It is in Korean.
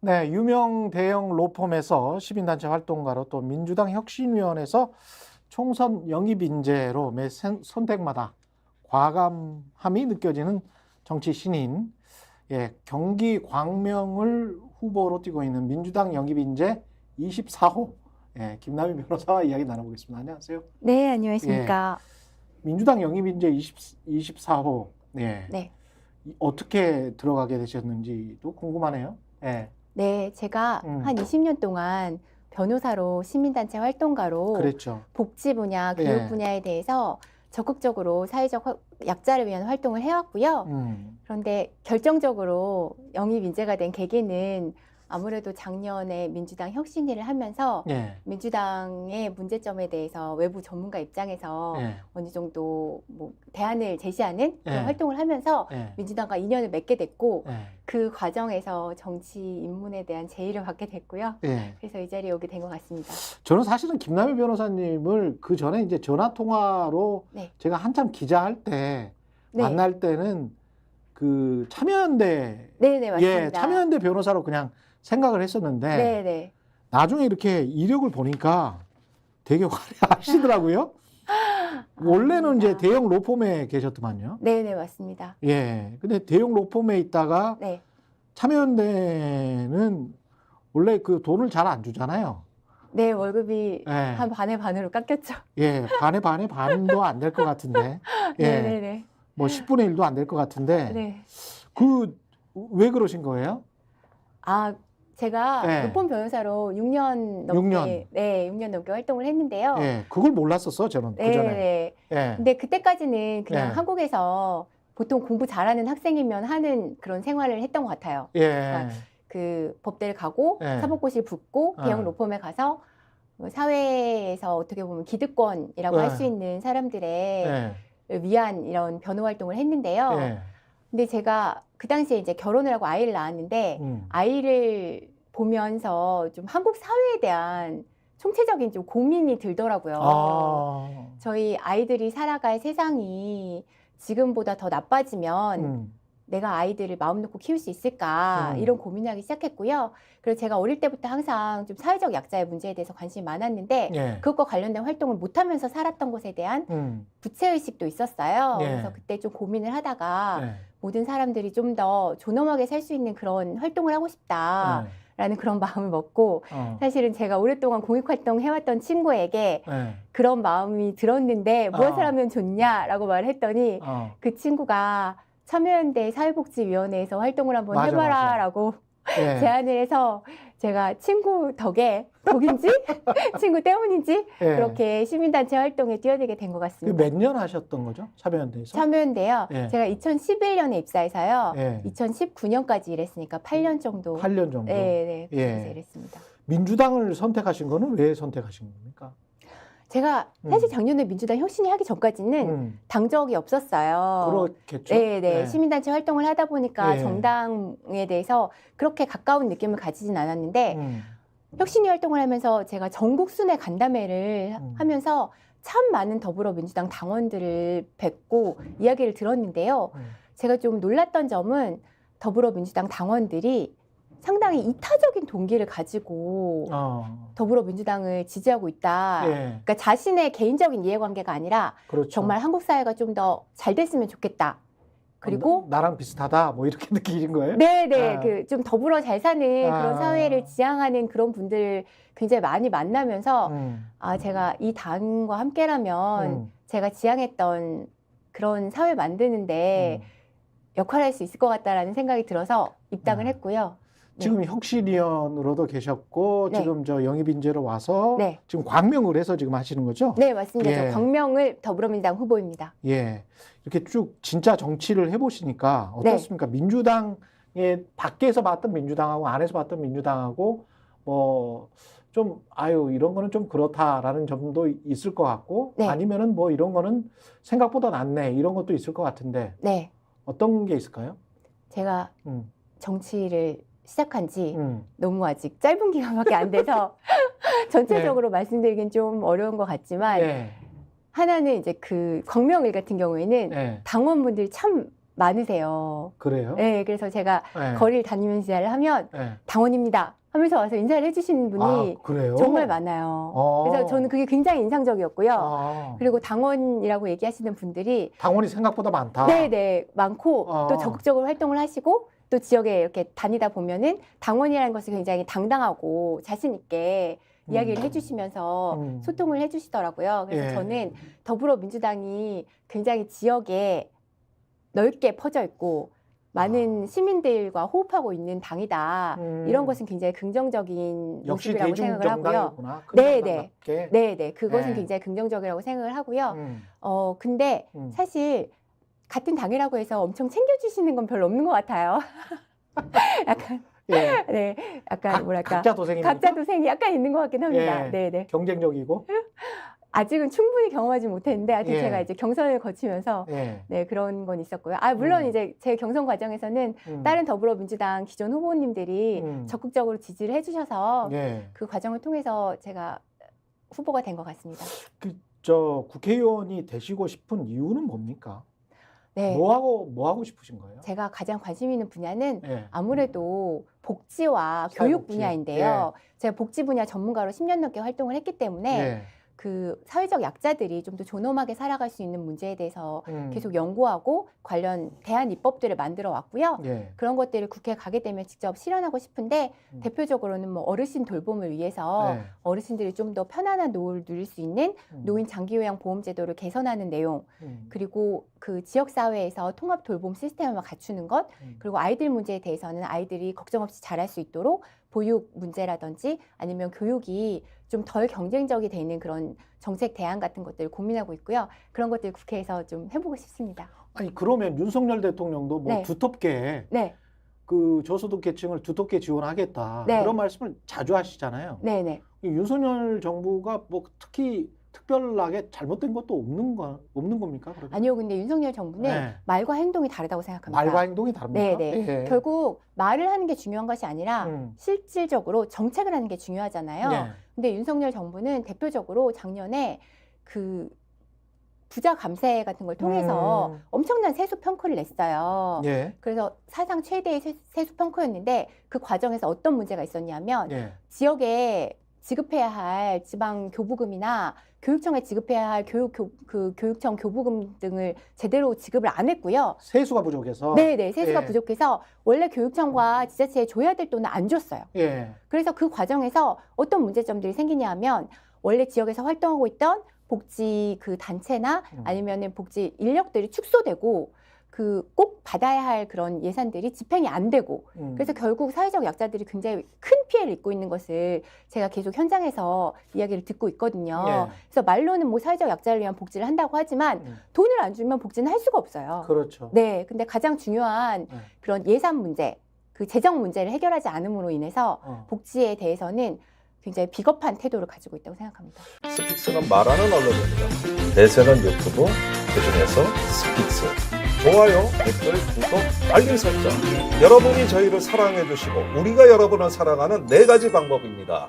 네, 유명 대형 로펌에서 시민단체 활동가로 또 민주당 혁신위원회에서 총선 영입 인재로 매 선택마다 과감함이 느껴지는 정치 신인, 경기 광명을 후보로 띄고 있는 민주당 영입 인재 24호 김남희 변호사와 이야기 나눠보겠습니다. 안녕하세요. 네, 안녕하십니까. 민주당 영입 인재 24호, 네. 어떻게 들어가게 되셨는지도 궁금하네요. 네, 제가 한 20년 동안 변호사로 시민단체 활동가로 그랬죠. 복지 분야, 교육 분야에 대해서 적극적으로 사회적 약자를 위한 활동을 해왔고요. 그런데 결정적으로 영입 인재가 된 계기는 아무래도 작년에 민주당 혁신위를 하면서 민주당의 문제점에 대해서 외부 전문가 입장에서 어느 정도 뭐 대안을 제시하는 그런 활동을 하면서 민주당과 인연을 맺게 됐고 그 과정에서 정치 입문에 대한 제의를 받게 됐고요. 그래서 이 자리에 오게 된 것 같습니다. 저는 사실은 김남희 변호사님을 그 전에 이제 전화 통화로 제가 한참 기자할 때 만날 때는 그 참여연대 맞습니다. 참여연대 변호사로 그냥 생각을 했었는데 나중에 이렇게 이력을 보니까 되게 화려하시더라고요. 원래는 이제 대형 로펌에 계셨더만요. 네, 맞습니다. 근데 대형 로펌에 있다가 참여연대는 원래 그 돈을 잘 안 주잖아요. 네, 월급이 한 반의 반으로 깎였죠. 반의 반도 안 될 것 같은데. 뭐 10분의 1도 안 될 것 같은데. 왜 그러신 거예요? 제가 로펌 변호사로 6년 넘게 6년 넘게 활동을 했는데요. 그걸 몰랐었어, 저는 그 전에. 근데 그때까지는 그냥 한국에서 보통 공부 잘하는 학생이면 하는 그런 생활을 했던 것 같아요. 그러니까 그 법대를 가고 사법고시를 붙고 대형 로펌에 가서 사회에서 어떻게 보면 기득권이라고 할 수 있는 사람들의 위한 이런 변호 활동을 했는데요. 근데 제가 그 당시에 이제 결혼을 하고 아이를 낳았는데 아이를 보면서 좀 한국 사회에 대한 총체적인 좀 고민이 들더라고요. 저희 아이들이 살아갈 세상이 지금보다 더 나빠지면 내가 아이들을 마음 놓고 키울 수 있을까 이런 고민하기 시작했고요. 그리고 제가 어릴 때부터 항상 좀 사회적 약자의 문제에 대해서 관심이 많았는데 그것과 관련된 활동을 못하면서 살았던 것에 대한 부채의식도 있었어요. 그래서 그때 좀 고민을 하다가 모든 사람들이 좀 더 존엄하게 살 수 있는 그런 활동을 하고 싶다라는 그런 마음을 먹고 사실은 제가 오랫동안 공익활동 해왔던 친구에게 그런 마음이 들었는데 무엇을 하면 좋냐라고 말을 했더니 그 친구가 참여연대 사회복지위원회에서 활동을 한번 해봐라라고 제안을 해서 제가 친구 덕인지 친구 때문인지 그렇게 시민단체 활동에 뛰어들게 된 것 같습니다. 몇 년 하셨던 거죠? 참여연대에서? 참여연대요. 제가 2011년에 입사해서요. 2019년까지 일했으니까 8년 정도. 8년 정도? 그래서 일했습니다. 민주당을 선택하신 거는 왜 선택하신 겁니까? 제가 사실 작년에 민주당 혁신위 하기 전까지는 당적이 없었어요. 그렇겠죠. 시민단체 활동을 하다 보니까 정당에 대해서 그렇게 가까운 느낌을 가지진 않았는데 혁신위 활동을 하면서 제가 전국 순회 간담회를 하면서 참 많은 더불어민주당 당원들을 뵙고 이야기를 들었는데요. 제가 좀 놀랐던 점은 더불어민주당 당원들이 상당히 이타적인 동기를 가지고 더불어민주당을 지지하고 있다. 그러니까 자신의 개인적인 이해관계가 아니라 정말 한국 사회가 좀 더 잘 됐으면 좋겠다. 그리고 나랑 비슷하다 뭐 이렇게 느끼는 거예요? 그 좀 더불어 잘 사는 그런 사회를 지향하는 그런 분들 굉장히 많이 만나면서 제가 이 당과 함께라면 제가 지향했던 그런 사회 만드는데 역할을 할 수 있을 것 같다라는 생각이 들어서 입당을 했고요. 지금 혁신위원으로도 계셨고 지금 저 영입인재로 와서 지금 광명을해서 지금 하시는 거죠? 네, 맞습니다. 저 광명을 더불어민주당 후보입니다. 이렇게 쭉 진짜 정치를 해보시니까 어떻습니까? 민주당의 밖에서 봤던 민주당하고 안에서 봤던 민주당하고 뭐 좀 이런 거는 좀 그렇다라는 점도 있을 것 같고 아니면은 뭐 이런 거는 생각보다 낫네 이런 것도 있을 것 같은데 어떤 게 있을까요? 제가 정치를 시작한 지 너무 아직 짧은 기간밖에 안 돼서 전체적으로 말씀드리긴 좀 어려운 것 같지만 하나는 이제 그 광명을 같은 경우에는 당원분들이 참 많으세요. 그래요? 네, 그래서 제가 네. 거리를 다니면서 인사를 하면 네. 당원입니다 하면서 와서 인사를 해주시는 분이 그래요? 정말 많아요. 그래서 저는 그게 굉장히 인상적이었고요. 그리고 당원이라고 얘기하시는 분들이 당원이 생각보다 많다. 네네 많고 또 적극적으로 활동을 하시고 또 지역에 이렇게 다니다 보면은 당원이라는 것이 굉장히 당당하고 자신 있게 이야기를 해주시면서 소통을 해주시더라고요. 그래서 예. 저는 더불어민주당이 굉장히 지역에 넓게 퍼져 있고 많은 시민들과 호흡하고 있는 당이다. 이런 것은 굉장히 긍정적인 역시 모습이라고 생각을 하고요. 대중정당이구나. 네네. 그것은 네. 굉장히 긍정적이라고 생각을 하고요. 근데 사실 같은 당이라고 해서 엄청 챙겨주시는 건 별로 없는 것 같아요. 약간 예. 네, 약간 뭐랄까 각자 도생입니까? 각자 도생이 약간 있는 것 같긴 합니다. 예. 네네. 경쟁적이고. 아직은 충분히 경험하지 못했는데 하여튼 예. 제가 이제 경선을 거치면서 예. 네 그런 건 있었고요. 물론 이제 제 경선 과정에서는 다른 더불어민주당 기존 후보님들이 적극적으로 지지를 해주셔서 예. 그 과정을 통해서 제가 후보가 된 것 같습니다. 국회의원이 되시고 싶은 이유는 뭡니까? 네. 뭐 하고 싶으신 거예요? 제가 가장 관심 있는 분야는 예. 아무래도 복지와 교육 분야인데요. 제가 복지 분야 전문가로 10년 넘게 활동을 했기 때문에 예. 그 사회적 약자들이 좀 더 존엄하게 살아갈 수 있는 문제에 대해서 계속 연구하고 관련 대안 입법들을 만들어 왔고요. 예. 그런 것들을 국회에 가게 되면 직접 실현하고 싶은데 대표적으로는 뭐 어르신 돌봄을 위해서 네. 어르신들이 좀 더 편안한 노후를 누릴 수 있는 노인 장기요양 보험 제도를 개선하는 내용, 그리고 그 지역 사회에서 통합 돌봄 시스템을 갖추는 것, 그리고 아이들 문제에 대해서는 아이들이 걱정 없이 자랄 수 있도록 보육 문제라든지 아니면 교육이 좀 덜 경쟁적이 되는 그런 정책 대안 같은 것들을 고민하고 있고요. 그런 것들 국회에서 좀 해보고 싶습니다. 아니 그러면 윤석열 대통령도 뭐 네. 두텁게 네, 그 저소득 계층을 두텁게 지원하겠다 네. 그런 말씀을 자주 하시잖아요. 네, 네. 이 윤석열 정부가 뭐 특히 특별하게 잘못된 것도 없는 겁니까? 그러면? 아니요, 근데 윤석열 정부는 네. 말과 행동이 다르다고 생각합니다. 말과 행동이 다릅니까? 네, 네. 예. 결국 말을 하는 게 중요한 것이 아니라 실질적으로 정책을 하는 게 중요하잖아요. 네. 근데 윤석열 정부는 대표적으로 작년에 그 부자 감세 같은 걸 통해서 엄청난 세수 평가를 냈어요. 예. 그래서 사상 최대의 세수 평가였는데 그 과정에서 어떤 문제가 있었냐면 예. 지역에 지급해야 할 지방 교부금이나 교육청에 지급해야 할 교육청 교부금 등을 제대로 지급을 안 했고요. 세수가 부족해서. 네네, 세수가 예. 부족해서 원래 교육청과 지자체에 줘야 될 돈을 안 줬어요. 예. 그래서 그 과정에서 어떤 문제점들이 생기냐 하면 원래 지역에서 활동하고 있던 복지 그 단체나 아니면은 복지 인력들이 축소되고 그 꼭 받아야 할 그런 예산들이 집행이 안 되고 그래서 결국 사회적 약자들이 굉장히 큰 피해를 입고 있는 것을 제가 계속 현장에서 이야기를 듣고 있거든요. 예. 그래서 말로는 뭐 사회적 약자를 위한 복지를 한다고 하지만 돈을 안 주면 복지는 할 수가 없어요. 그렇죠. 네, 근데 가장 중요한 그런 예산 문제, 그 재정 문제를 해결하지 않음으로 인해서 복지에 대해서는 굉장히 비겁한 태도를 가지고 있다고 생각합니다. 스픽스는 말하는 언론입니다. 대세는 유튜브, 그중에서 스픽스. 좋아요, 댓글, 구독, 알림 설정. 여러분이 저희를 사랑해 주시고 우리가 여러분을 사랑하는 4가지 방법입니다.